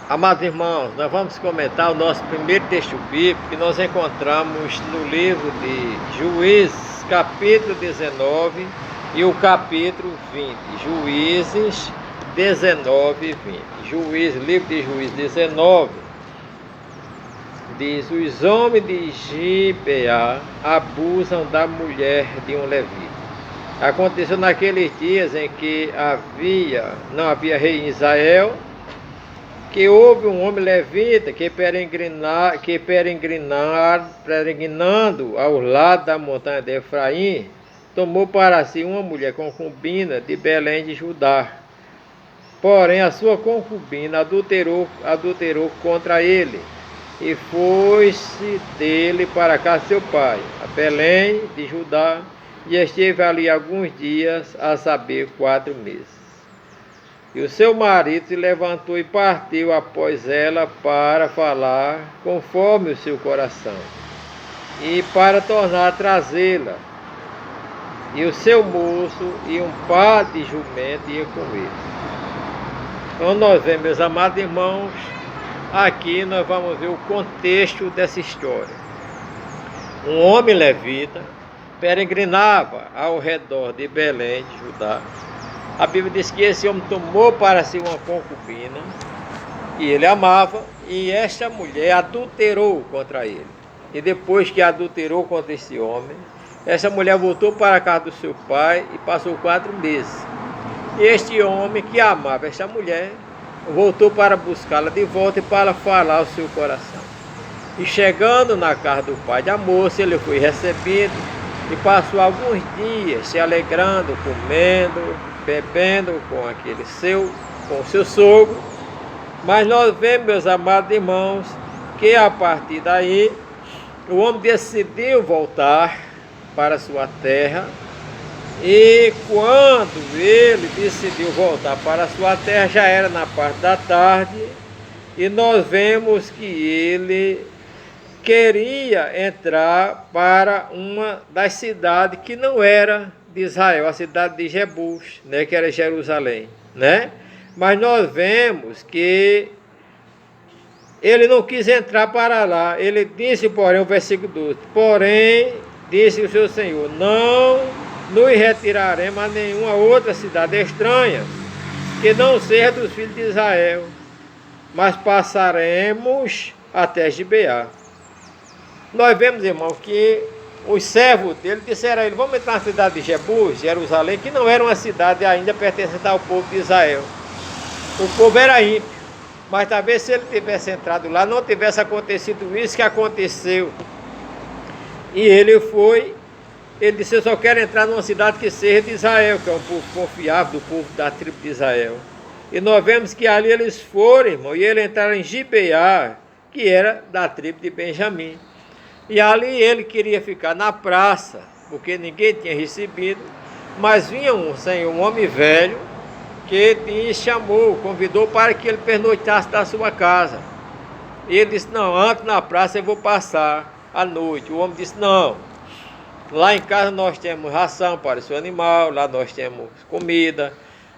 Amados irmãos, nós vamos comentar o nosso primeiro texto bíblico que nós encontramos no livro de Juízes, capítulo 19 e o capítulo 20. Juízes 19 e 20. Livro de Juízes 19 diz: os homens de Gibeá abusam da mulher de um levita. Aconteceu naqueles dias em que não havia rei em Israel, que houve um homem levita que peregrinando ao lado da montanha de Efraim, tomou para si uma mulher concubina de Belém de Judá. Porém, a sua concubina adulterou contra ele, e foi-se dele para casa de seu pai, a Belém de Judá, e esteve ali alguns dias, a saber, 4 meses. E o seu marido se levantou e partiu após ela para falar conforme o seu coração, e para tornar a trazê-la. E o seu moço e um par de jumento ia com ele. Então nós vemos, meus amados irmãos, aqui nós vamos ver o contexto dessa história. Um homem levita peregrinava ao redor de Belém de Judá. A Bíblia diz que esse homem tomou para si uma concubina, e ele amava, e esta mulher adulterou contra ele. E depois que adulterou contra esse homem, essa mulher voltou para a casa do seu pai e passou 4 meses. E este homem que amava esta mulher, voltou para buscá-la de volta e para falar ao seu coração. E chegando na casa do pai da moça, ele foi recebido e passou alguns dias se alegrando, comendo, bebendo com o seu sogro. Mas nós vemos, meus amados irmãos, que a partir daí o homem decidiu voltar para sua terra. E quando ele decidiu voltar para sua terra, já era na parte da tarde, e nós vemos que ele queria entrar para uma das cidades que não era de Israel, a cidade de Jebus, né, que era Jerusalém, né? Mas nós vemos que ele não quis entrar para lá. Ele disse, porém, o versículo 12: porém, disse o seu Senhor, não nos retiraremos a nenhuma outra cidade estranha, que não seja dos filhos de Israel, mas passaremos até Gibeá. Nós vemos, irmão, que os servos dele disseram a ele: vamos entrar na cidade de Jebus, Jerusalém, que não era uma cidade ainda pertencente ao povo de Israel. O povo era ímpio, mas talvez se ele tivesse entrado lá, não tivesse acontecido isso que aconteceu. E ele disse: eu só quero entrar numa cidade que seja de Israel, que é um povo confiável, do povo da tribo de Israel. E nós vemos que ali eles foram, irmão, e ele entraram em Gibeá, que era da tribo de Benjamim. E ali ele queria ficar na praça, porque ninguém tinha recebido, mas vinha um homem velho, que convidou para que ele pernoitasse da sua casa. E ele disse: não, antes na praça eu vou passar a noite. O homem disse: não, lá em casa nós temos ração para o seu animal, lá nós temos comida.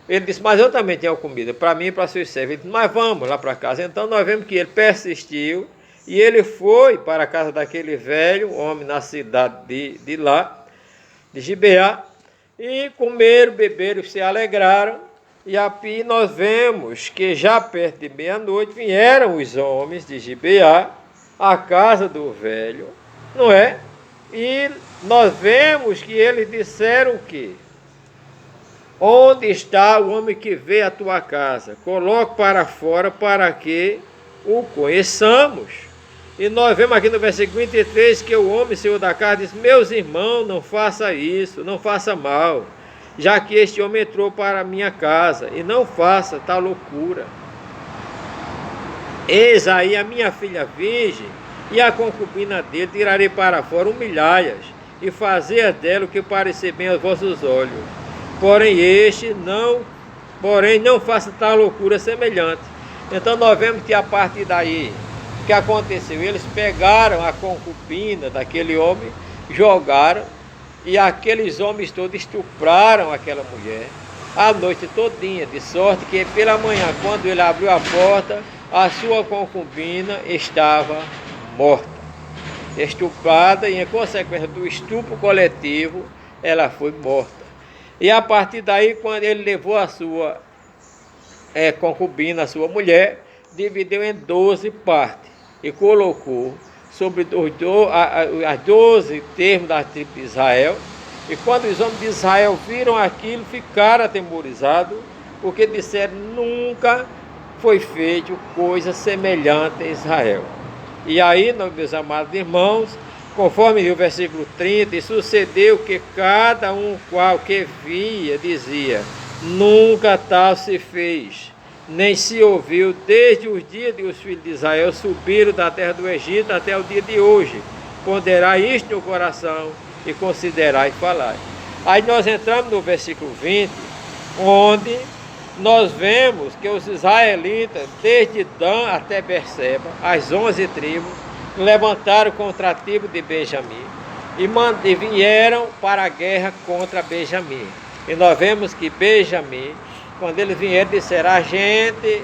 Ele disse: mas eu também tenho comida para mim e para seus servos. Ele disse: mas vamos lá para casa. Então nós vemos que ele persistiu, e ele foi para a casa daquele velho homem na cidade de lá, de Gibeá, e comeram, beberam, se alegraram. E aqui nós vemos que já perto de meia-noite vieram os homens de Gibeá à casa do velho, não é? E nós vemos que eles disseram o quê? Onde está o homem que veio à tua casa? Coloque para fora para que o conheçamos. E nós vemos aqui no versículo 23 que o homem, senhor da casa, diz: meus irmãos, não faça isso, não faça mal, já que este homem entrou para a minha casa, e não faça tal loucura. Eis aí a minha filha virgem, e a concubina dele tirarei para fora, humilhai-as, e fazer dela o que parecer bem aos vossos olhos. Porém não faça tal loucura semelhante. Então nós vemos que a partir daí, o que aconteceu? Eles pegaram a concubina daquele homem, jogaram, e aqueles homens todos estupraram aquela mulher, a noite todinha, de sorte que pela manhã, quando ele abriu a porta, a sua concubina estava morta, estuprada, e em consequência do estupro coletivo, ela foi morta. E a partir daí, quando ele levou a sua concubina, a sua mulher, dividiu em 12 partes e colocou sobre as 12 termos da tribo de Israel. E quando os homens de Israel viram aquilo, ficaram atemorizados, porque disseram: nunca foi feito coisa semelhante em Israel. E aí, meus amados irmãos, conforme o versículo 30, e sucedeu que cada um qual que via dizia: nunca tal se fez, nem se ouviu desde os dias de os filhos de Israel subiram da terra do Egito até o dia de hoje. Ponderai isto no coração e considerai e falai. Aí nós entramos no versículo 20, onde nós vemos que os israelitas, desde Dan até Berseba, as 11 tribos, levantaram contra a tribo de Benjamim e vieram para a guerra contra Benjamim. E nós vemos que Benjamim, quando eles vieram, disseram: a gente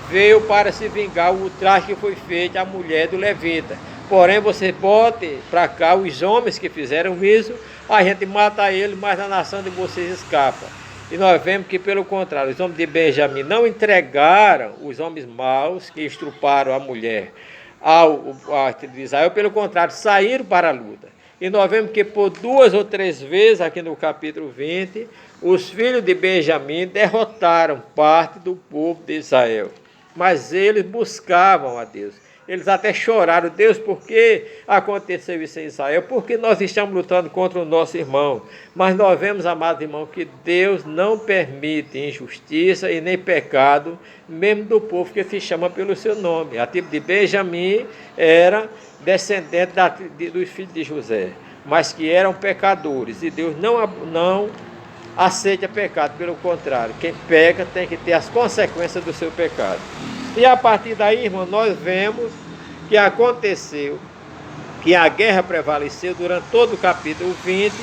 veio para se vingar o ultraje que foi feito à mulher do levita. Porém, você bote para cá os homens que fizeram isso, a gente mata eles, mas a nação de vocês escapa. E nós vemos que, pelo contrário, os homens de Benjamim não entregaram os homens maus que estruparam a mulher ao tribo de Israel, pelo contrário, saíram para a luta. E nós vemos que por 2 ou 3 vezes, aqui no capítulo 20, os filhos de Benjamim derrotaram parte do povo de Israel. Mas eles buscavam a Deus. Eles até choraram: Deus, por que aconteceu isso em Israel? Porque nós estamos lutando contra o nosso irmão. Mas nós vemos, amados irmãos, que Deus não permite injustiça e nem pecado, mesmo do povo que se chama pelo seu nome. A tribo de Benjamim era descendente dos filhos de José, mas que eram pecadores. E Deus não aceita pecado, pelo contrário, quem peca tem que ter as consequências do seu pecado. E a partir daí, irmão, nós vemos que aconteceu, que a guerra prevaleceu durante todo o capítulo 20,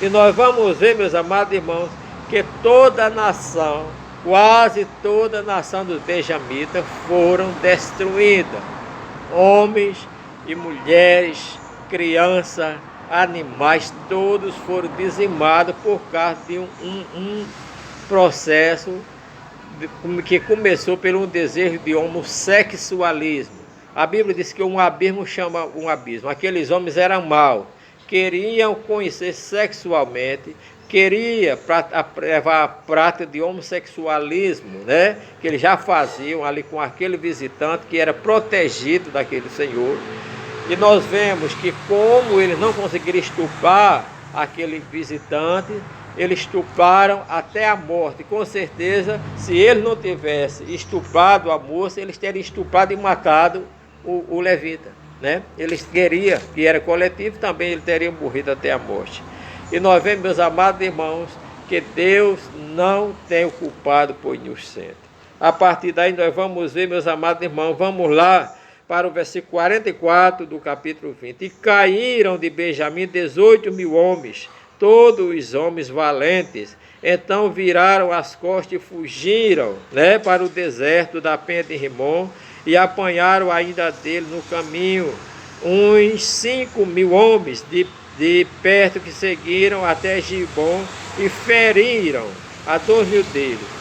e nós vamos ver, meus amados irmãos, que toda a nação, quase toda a nação dos benjamitas foram destruídas. Homens e mulheres, crianças, animais, todos foram dizimados por causa de um processo que começou por um desejo de homossexualismo. A Bíblia diz que um abismo chama um abismo. Aqueles homens eram maus, queriam conhecer sexualmente, queriam levar a prática de homossexualismo, né? Que eles já faziam ali com aquele visitante que era protegido daquele senhor. E nós vemos que, como eles não conseguiram estuprar aquele visitante, eles estupraram até a morte. Com certeza, se eles não tivessem estuprado a moça, eles teriam estuprado e matado o levita, né? Eles queriam, que era coletivo, também eles teriam morrido até a morte. E nós vemos, meus amados irmãos, que Deus não tem o culpado por inocente. A partir daí nós vamos ver, meus amados irmãos, vamos lá para o versículo 44 do capítulo 20. E caíram de Benjamim 18.000 homens, todos os homens valentes. Então viraram as costas e fugiram, né, para o deserto da penha de Rimom, e apanharam ainda dele no caminho uns 5.000 homens de perto que seguiram até Gibom e feriram a 2.000 deles.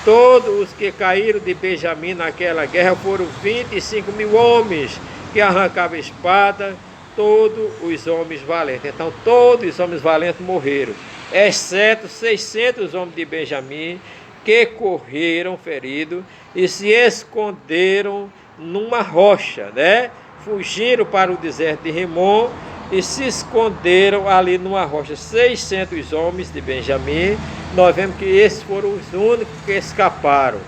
Todos os que caíram de Benjamim naquela guerra foram 25.000 homens que arrancavam espada, todos os homens valentes. Então todos os homens valentes morreram, exceto 600 homens de Benjamim, que correram feridos e se esconderam numa rocha, né? Fugiram para o deserto de Rimom e se esconderam ali numa rocha. 600 homens de Benjamim. Nós vemos que esses foram os únicos que escaparam.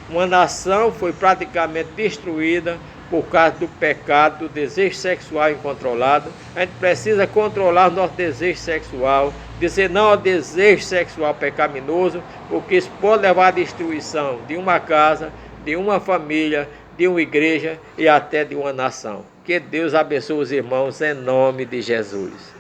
Uma nação foi praticamente destruída por causa do pecado, do desejo sexual incontrolado. A gente precisa controlar o nosso desejo sexual, dizer não ao desejo sexual pecaminoso, porque isso pode levar à destruição de uma casa, de uma família, de uma igreja e até de uma nação. Que Deus abençoe os irmãos em nome de Jesus.